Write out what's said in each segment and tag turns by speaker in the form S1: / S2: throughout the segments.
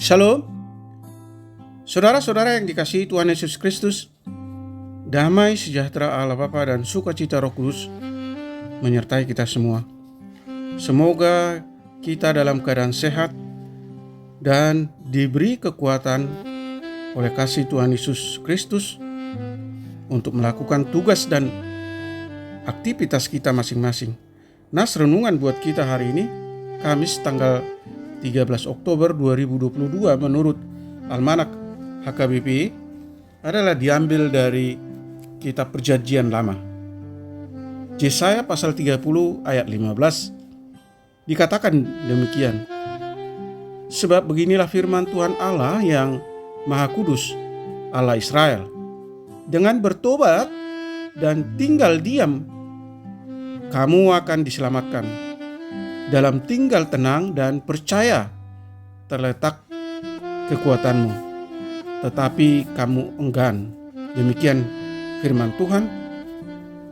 S1: Shalom, saudara-saudara yang dikasihi Tuhan Yesus Kristus. Damai sejahtera Allah Bapa dan sukacita Roh Kudus menyertai kita semua. Semoga kita dalam keadaan sehat dan diberi kekuatan oleh kasih Tuhan Yesus Kristus untuk melakukan tugas dan aktivitas kita masing-masing. Nas renungan buat kita hari ini, Kamis tanggal 13 Oktober 2022 menurut Almanak HKBP adalah diambil dari Kitab Perjanjian Lama. Yesaya pasal 30 ayat 15 dikatakan demikian. Sebab beginilah firman Tuhan Allah yang Maha Kudus, Allah Israel. Dengan bertobat dan tinggal diam, kamu akan diselamatkan. Dalam tinggal tenang dan percaya terletak kekuatanmu, tetapi kamu enggan. Demikian firman Tuhan.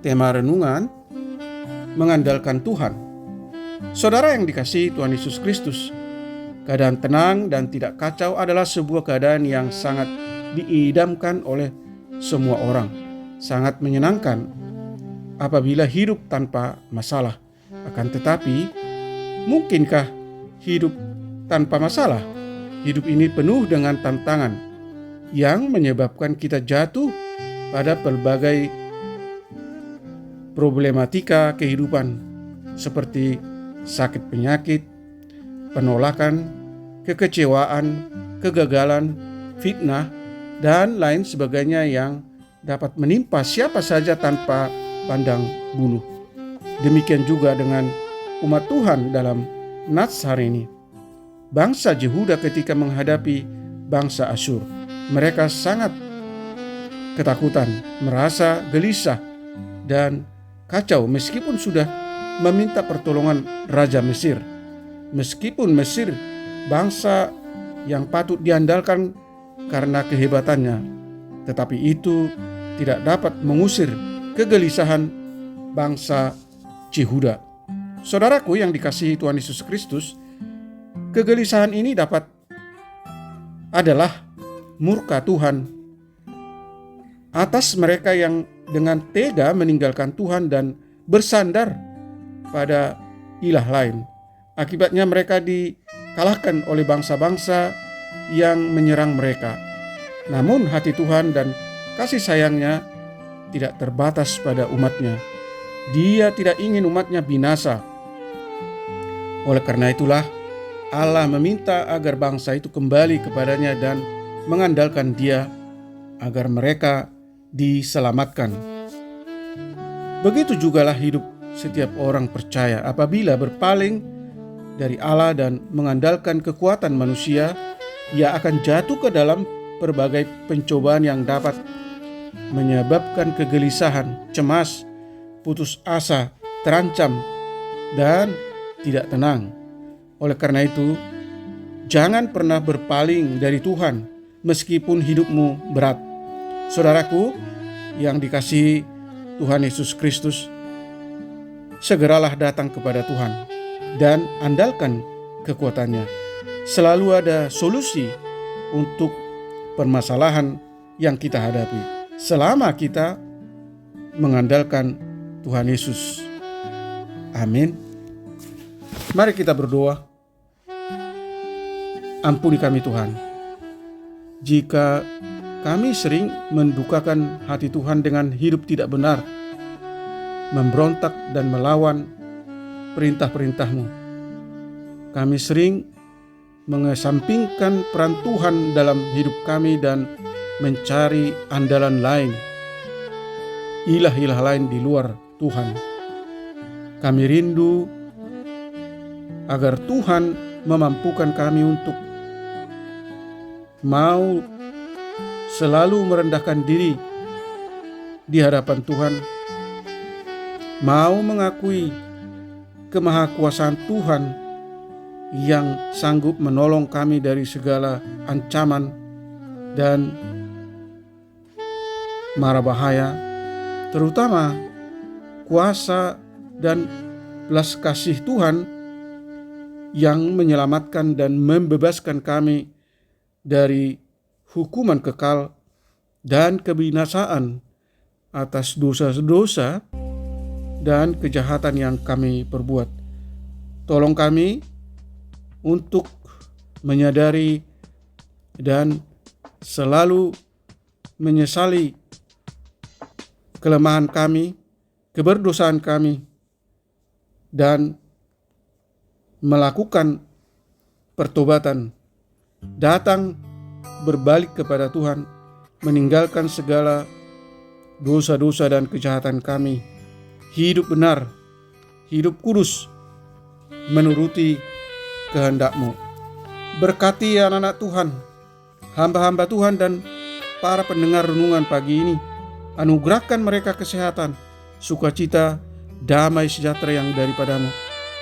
S1: Tema renungan, mengandalkan Tuhan. Saudara yang dikasihi Tuhan Yesus Kristus, keadaan tenang dan tidak kacau adalah sebuah keadaan yang sangat diidamkan oleh semua orang. Sangat menyenangkan apabila hidup tanpa masalah. Akan tetapi, mungkinkah hidup tanpa masalah? Hidup ini penuh dengan tantangan yang menyebabkan kita jatuh pada berbagai problematika kehidupan seperti sakit penyakit, penolakan, kekecewaan, kegagalan, fitnah, dan lain sebagainya yang dapat menimpa siapa saja tanpa pandang bulu. Demikian juga dengan umat Tuhan dalam Nats hari ini. Bangsa Yehuda ketika menghadapi bangsa Asyur, mereka sangat ketakutan, merasa gelisah dan kacau meskipun sudah meminta pertolongan Raja Mesir. Meskipun Mesir bangsa yang patut diandalkan karena kehebatannya, tetapi itu tidak dapat mengusir kegelisahan bangsa Yehuda. Saudaraku yang dikasihi Tuhan Yesus Kristus, kegelisahan ini adalah murka Tuhan atas mereka yang dengan tega meninggalkan Tuhan dan bersandar pada ilah lain. Akibatnya mereka dikalahkan oleh bangsa-bangsa yang menyerang mereka. Namun hati Tuhan dan kasih sayangnya tidak terbatas pada umatnya. Dia tidak ingin umatnya binasa. Oleh karena itulah Allah meminta agar bangsa itu kembali kepadanya dan mengandalkan Dia agar mereka diselamatkan. Begitu jugalah hidup setiap orang percaya. Apabila berpaling dari Allah dan mengandalkan kekuatan manusia, ia akan jatuh ke dalam berbagai pencobaan yang dapat menyebabkan kegelisahan, cemas, putus asa, terancam, dan tidak tenang. Oleh karena itu, jangan pernah berpaling dari Tuhan meskipun hidupmu berat. Saudaraku yang dikasihi Tuhan Yesus Kristus, segeralah datang kepada Tuhan dan andalkan kekuatannya. Selalu ada solusi untuk permasalahan yang kita hadapi selama kita mengandalkan Tuhan Yesus. Amin. Mari kita berdoa. Ampuni kami Tuhan, jika kami sering mendukakan hati Tuhan dengan hidup tidak benar, memberontak dan melawan perintah-perintah-Mu. Kami sering mengesampingkan peran Tuhan dalam hidup kami dan mencari andalan lain, ilah-ilah lain di luar Tuhan. Kami rindu agar Tuhan memampukan kami untuk mau selalu merendahkan diri di hadapan Tuhan, mau mengakui kemahakuasaan Tuhan yang sanggup menolong kami dari segala ancaman dan mara bahaya, terutama kuasa dan belas kasih Tuhan yang menyelamatkan dan membebaskan kami dari hukuman kekal dan kebinasaan atas dosa-dosa dan kejahatan yang kami perbuat. Tolong kami untuk menyadari dan selalu menyesali kelemahan kami, keberdosaan kami, dan melakukan pertobatan, datang berbalik kepada Tuhan, meninggalkan segala dosa-dosa dan kejahatan kami, hidup benar, hidup kudus, menuruti kehendak-Mu. Berkati anak-anak Tuhan, hamba-hamba Tuhan dan para pendengar renungan pagi ini. Anugerahkan mereka kesehatan, sukacita, damai sejahtera yang daripada-Mu.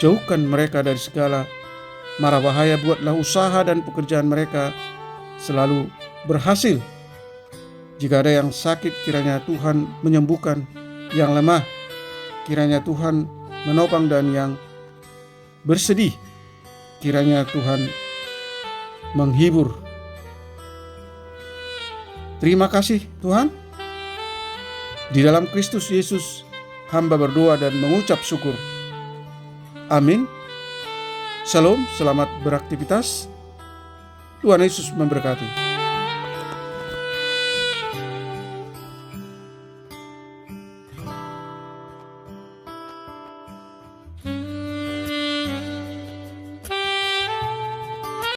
S1: Jauhkan mereka dari segala mara bahaya. Buatlah usaha dan pekerjaan mereka selalu berhasil. Jika ada yang sakit, kiranya Tuhan menyembuhkan. Yang lemah, kiranya Tuhan menopang. Dan yang bersedih, kiranya Tuhan menghibur. Terima kasih Tuhan. Di dalam Kristus Yesus hamba berdoa dan mengucap syukur. Amin. Shalom, selamat beraktivitas. Tuhan Yesus memberkati.